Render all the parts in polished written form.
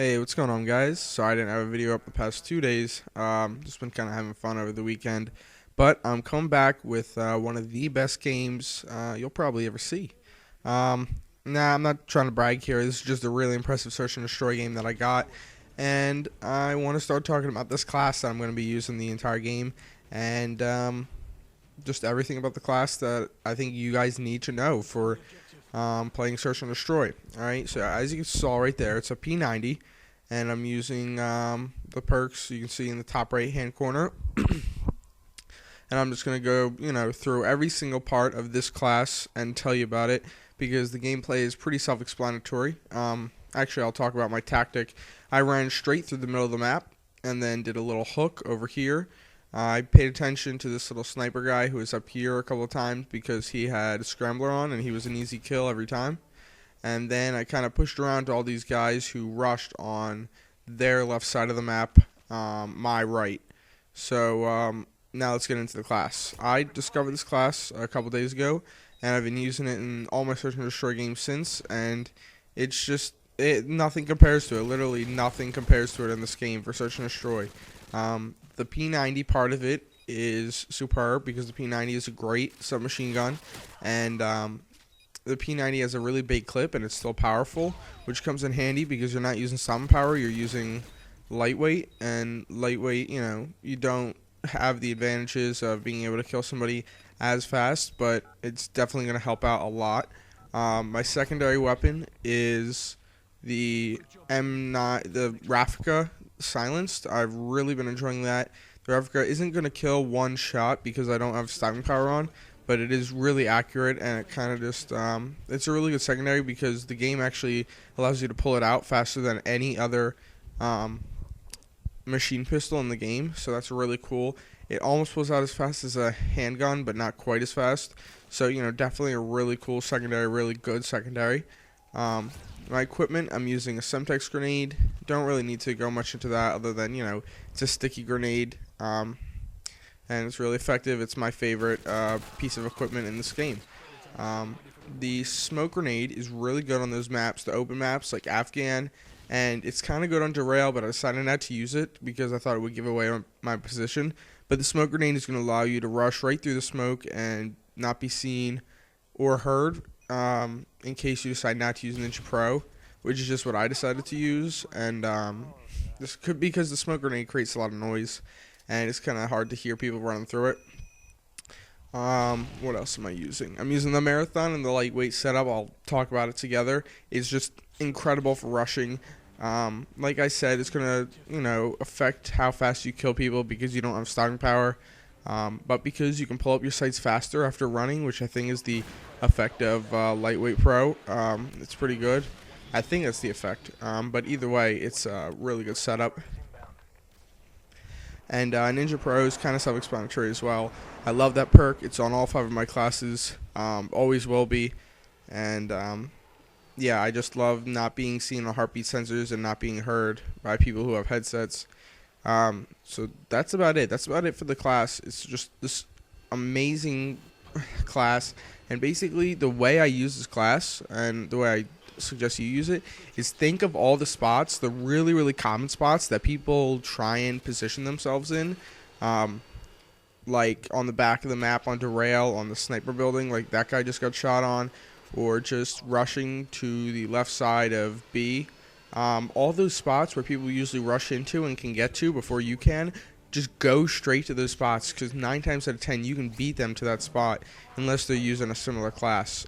Hey, what's going on, guys? Sorry I didn't have a video up the past 2 days. Just been kind of having fun over the weekend. But I'm coming back with one of the best games you'll probably ever see. Um, I'm not trying to brag here. This is just a really impressive search and destroy game that I got. And I want to start talking about this class that I'm going to be using the entire game. And just everything about the class that I think you guys need to know for playing Search and Destroy. Alright, so as you saw right there, it's a P90, and I'm using the perks you can see in the top right hand corner. And I'm just going to go, through every single part of this class and tell you about it, because the gameplay is pretty self-explanatory. Actually, I'll talk about my tactic. I ran straight through the middle of the map, and then did a little hook over here. I paid attention to this little sniper guy who was up here a couple of times because he had a scrambler on and he was an easy kill every time. And then I kind of pushed around to all these guys who rushed on their left side of the map, my right. So now let's get into the class. I discovered this class a couple days ago, and I've been using it in all my Search and Destroy games since, and it's just, nothing compares to it. Literally nothing compares to it in this game for Search and Destroy. The P90 part of it is superb because the P90 is a great submachine gun, and the P90 has a really big clip and it's still powerful, which comes in handy because you're not using summon power, you're using lightweight, and lightweight, you don't have the advantages of being able to kill somebody as fast, but it's definitely going to help out a lot. My secondary weapon is the M9, the Rafika silenced. I've really been enjoying that. The Rafika isn't going to kill one shot because I don't have stopping power on, but it is really accurate, and it kind of just, it's a really good secondary because the game actually allows you to pull it out faster than any other machine pistol in the game, so that's really cool. It almost pulls out as fast as a handgun, but not quite as fast, so, definitely a really cool secondary, really good secondary. My equipment, I'm using a Semtex grenade. Don't really need to go much into that other than, it's a sticky grenade, and it's really effective. It's my favorite piece of equipment in this game. The smoke grenade is really good on those maps, the open maps like Afghan, and it's kind of good on Derail, but I decided not to use it because I thought it would give away my position. But the smoke grenade is going to allow you to rush right through the smoke and not be seen or heard, in case you decide not to use Ninja Pro, which is just what I decided to use. And this could be because the smoke grenade creates a lot of noise, and it's kind of hard to hear people running through it. What else am I using? I'm using the Marathon and the lightweight setup. I'll talk about it together. It's just incredible for rushing. Like I said, it's going to, affect how fast you kill people because you don't have stopping power. But because you can pull up your sights faster after running, which I think is the effect of Lightweight Pro, it's pretty good. I think that's the effect. But either way, it's a really good setup. And Ninja Pro is kind of self-explanatory as well. I love that perk. It's on all 5 of my classes. Always will be. And yeah, I just love not being seen on heartbeat sensors and not being heard by people who have headsets. So that's about it. That's about it for the class. It's just this amazing class, and basically the way I use this class and the way I suggest you use it is think of all the spots, the really, really common spots that people try and position themselves in, like on the back of the map on Derail, on the sniper building, like that guy just got shot on, or just rushing to the left side of B. All those spots where people usually rush into and can get to before you can, just go straight to those spots, because 9 times out of 10 you can beat them to that spot unless they're using a similar class.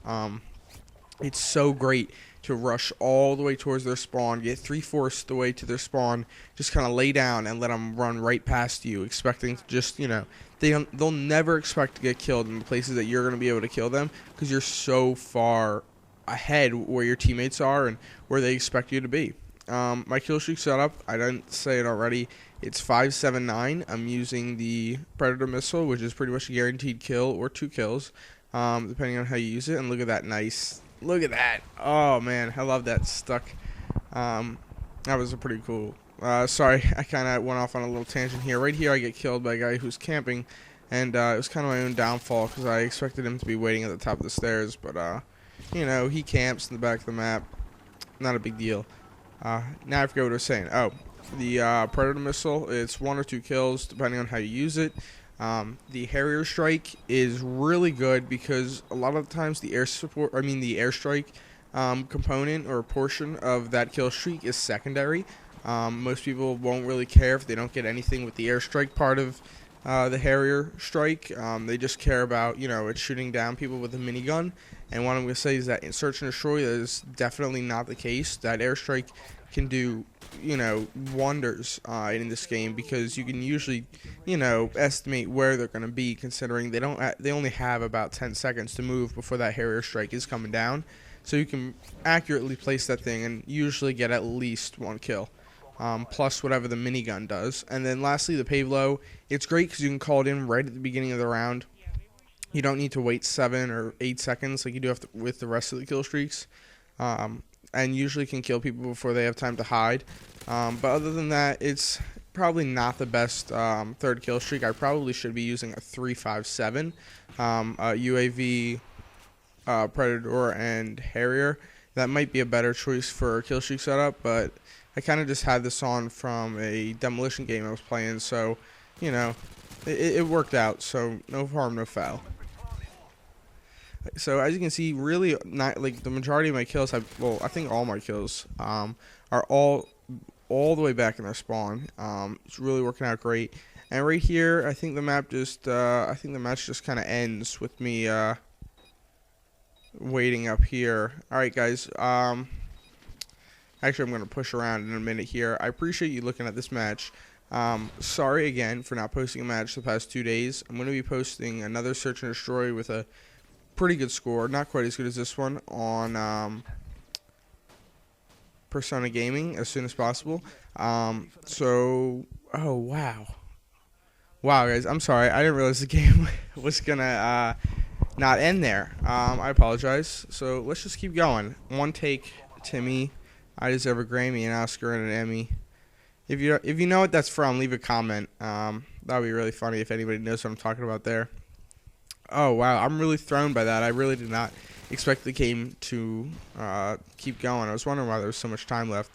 It's so great to rush all the way towards their spawn, get 3/4 the way to their spawn, just kind of lay down and let them run right past you, expecting to just, they'll never expect to get killed in the places that you're going to be able to kill them because you're so far ahead where your teammates are and where they expect you to be. My Killstreak setup, I didn't say it already, it's 579. I'm using the Predator missile, which is pretty much a guaranteed kill or 2 kills, depending on how you use it. And look at that, nice. Look at that. Oh man, I love that stuck. That was a pretty cool. Sorry, I kind of went off on a little tangent here. Right here I get killed by a guy who's camping, and it was kind of my own downfall because I expected him to be waiting at the top of the stairs, but he camps in the back of the map. Not a big deal. Now I forget what I was saying. Oh, the Predator missile. It's 1 or 2 kills depending on how you use it. The Harrier strike is really good because a lot of the times the the airstrike component or portion of that kill streak is secondary. Most people won't really care if they don't get anything with the airstrike part of the Harrier strike. They just care about, it's shooting down people with a minigun. And what I'm going to say is that in Search and Destroy, that is definitely not the case. That airstrike can do, wonders in this game because you can usually, estimate where they're going to be, considering they only have about 10 seconds to move before that Harrier strike is coming down. So you can accurately place that thing and usually get at least 1 kill. Plus whatever the minigun does. And then lastly, the Pavlo. It's great because you can call it in right at the beginning of the round. You don't need to wait 7 or 8 seconds like you do with the rest of the kill streaks. And usually can kill people before they have time to hide. But other than that, it's probably not the best third kill streak. I probably should be using a 3-5-7. UAV, Predator, and Harrier. That might be a better choice for a kill streak setup, but I kind of just had this on from a demolition game I was playing, so, it worked out, so no harm, no foul. So as you can see, really, not like the majority of my kills I think all my kills are all the way back in their spawn. It's really working out great. And right here, I think the match just kind of ends with me waiting up here. All right, guys. Actually, I'm going to push around in a minute here. I appreciate you looking at this match. Sorry again for not posting a match the past 2 days. I'm going to be posting another Search and Destroy with a pretty good score. Not quite as good as this one on Persona Gaming as soon as possible. Oh, wow. Wow, guys. I'm sorry. I didn't realize the game was going to not end there. I apologize. So let's just keep going. One take, Timmy. I deserve a Grammy, an Oscar, and an Emmy. If you know what that's from, leave a comment. That would be really funny if anybody knows what I'm talking about there. Oh, wow. I'm really thrown by that. I really did not expect the game to keep going. I was wondering why there was so much time left.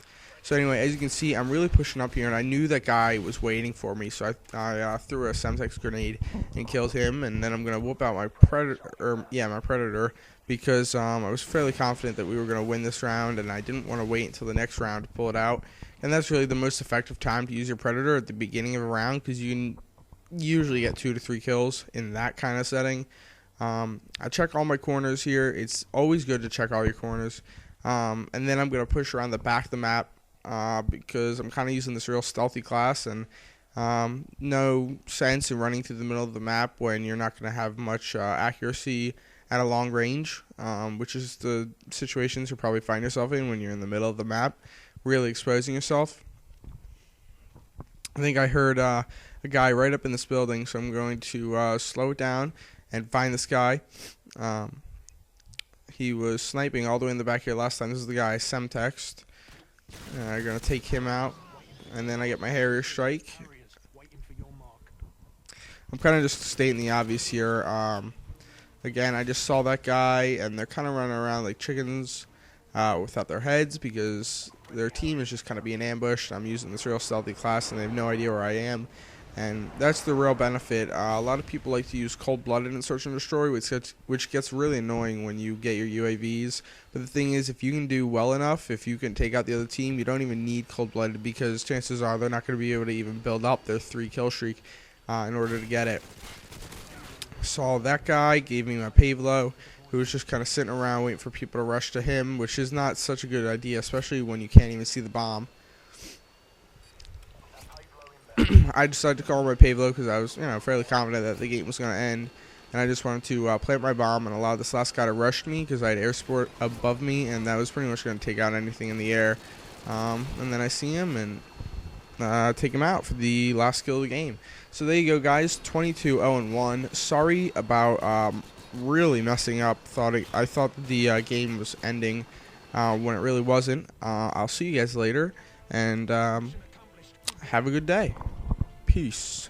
So anyway, as you can see, I'm really pushing up here, and I knew that guy was waiting for me, so I threw a Semtex grenade and killed him, and then I'm going to whoop out my Predator, because I was fairly confident that we were going to win this round, and I didn't want to wait until the next round to pull it out. And that's really the most effective time to use your Predator, at the beginning of a round, because you can usually get 2 to 3 kills in that kind of setting. I check all my corners here. It's always good to check all your corners. And then I'm going to push around the back of the map, because I'm kind of using this real stealthy class, and no sense in running through the middle of the map when you're not going to have much accuracy at a long range, which is the situations you'll probably find yourself in when you're in the middle of the map, really exposing yourself. I think I heard a guy right up in this building, so I'm going to slow it down and find this guy. He was sniping all the way in the back here last time. This is the guy I Semtexed. I'm going to take him out, and then I get my Harrier strike. I'm kind of just stating the obvious here. Again, I just saw that guy, and they're kind of running around like chickens without their heads because their team is just kind of being ambushed. I'm using this real stealthy class, and they have no idea where I am. And that's the real benefit. A lot of people like to use cold-blooded in Search and Destroy, which gets really annoying when you get your UAVs. But the thing is, if you can do well enough, if you can take out the other team, you don't even need cold-blooded, because chances are they're not going to be able to even build up their 3-kill streak in order to get it. Saw that guy, gave me my Pavlo, who was just kind of sitting around waiting for people to rush to him, which is not such a good idea, especially when you can't even see the bomb. I decided to call my Pavlo because I was, fairly confident that the game was going to end, and I just wanted to plant my bomb and allow this last guy to rush me because I had air support above me, and that was pretty much going to take out anything in the air. And then I see him and take him out for the last kill of the game. So there you go, guys. 22-0-1. Sorry about really messing up. I thought the game was ending when it really wasn't. I'll see you guys later, and have a good day. Peace.